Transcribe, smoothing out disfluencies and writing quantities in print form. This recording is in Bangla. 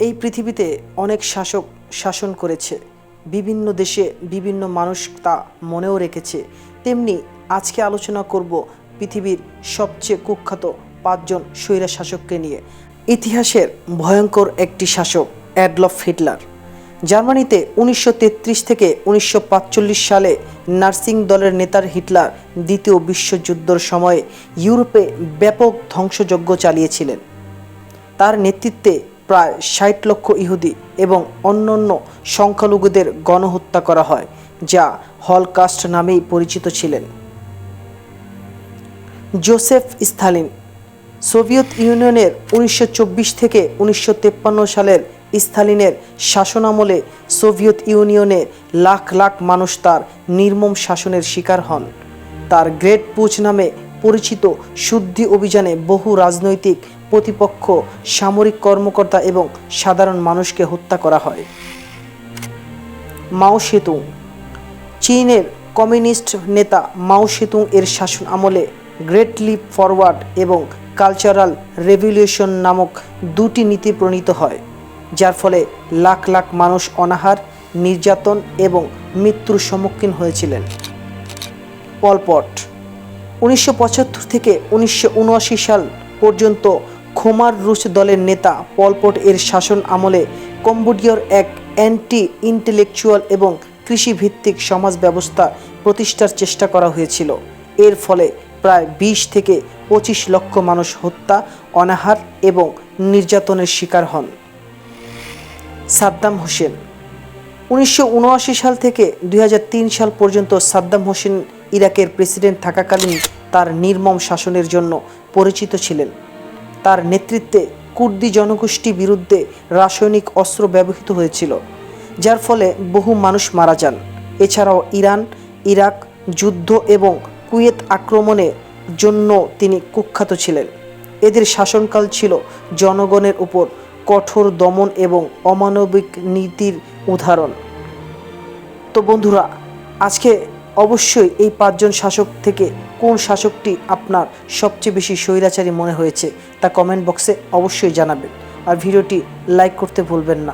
এই পৃথিবীতে অনেক শাসক শাসন করেছে, বিভিন্ন দেশে বিভিন্ন মানুষ তা মনেও রেখেছে। তেমনি আজকে আলোচনা করব পৃথিবীর সবচেয়ে কুখ্যাত 5 জন স্বৈরা শাসককে নিয়ে। ইতিহাসের ভয়ঙ্কর একটি শাসক অ্যাডলফ হিটলার। জার্মানিতে 1933 থেকে 1945 সালে নাৎসি দলের নেতার হিটলার দ্বিতীয় বিশ্বযুদ্ধের সময়ে ইউরোপে ব্যাপক ধ্বংসযজ্ঞ চালিয়েছিলেন। তার নেতৃত্বে প্রায় 60 লক্ষ ইহুদি এবং অন্যান্য সংখ্যালঘুদের গণহত্যা করা হয়, যা হলকাস্ট নামেই পরিচিত ছিলেন। Joseph Stalin. সোভিয়েত ইউনিয়নের 1924 থেকে 1953 সালের স্তালিনের শাসনামলে সোভিয়েত ইউনিয়নে লাখ লাখ মানুষ তার নির্মম শাসনের শিকার হন। তার গ্রেট পুচ নামে পরিচিত শুদ্ধি অভিযানে বহু রাজনৈতিক প্রতিপক্ষ, সামরিক কর্মকর্তা এবং সাধারণ মানুষকে হত্যা করা হয়। মাও সেতুং। চীনের কমিউনিস্ট নেতা মাও সেতুং এর শাসন আমলে গ্রেট লিপ ফরওয়ার্ড এবং কালচারাল রেভলিউশন নামক দুটি নীতি প্রণীত হয়, যার ফলে লাখ লাখ মানুষ অনাহার, নির্যাতন এবং মৃত্যুর সম্মুখীন হয়েছিলেন। পল পট। 1975 থেকে 1979 সাল পর্যন্ত খোমার রুশ দলের নেতা পল পট এর শাসন আমলে কম্বোডিয়ার এক অ্যান্টি ইন্টেলেকচুয়াল এবং কৃষিভিত্তিক সমাজ ব্যবস্থা প্রতিষ্ঠার চেষ্টা করা হয়েছিল। এর ফলে প্রায় 20 থেকে 25 লক্ষ মানুষ হত্যা, অনাহার এবং নির্যাতনের শিকার হন। সাদ্দাম হোসেন। 1979 সাল থেকে 2003 সাল পর্যন্ত সাদ্দাম হোসেন ইরাকের প্রেসিডেন্ট থাকাকালীন তার নির্মম শাসনের জন্য পরিচিত ছিলেন। তার নেতৃত্বে কুর্দি জনগোষ্ঠী বিরুদ্ধে রাসায়নিক অস্ত্র ব্যবহৃত হয়েছিল, যার ফলে বহু মানুষ মারা যান। এছাড়াও ইরান, ইরাক যুদ্ধ এবং কুয়েত আক্রমণের জন্য তিনি কুখ্যাত ছিলেন। এদের শাসনকাল ছিল জনগণের উপর কঠোর দমন এবং অমানবিক নীতির উদাহরণ। তো বন্ধুরা, আজকে অবশ্যই এই 5 জন শাসক থেকে কোন শাসকটি আপনার সবচেয়ে বেশি স্বৈরাচারী মনে হয়েছে তা কমেন্ট বক্সে অবশ্যই জানাবেন। আর ভিডিওটি লাইক করতে ভুলবেন না।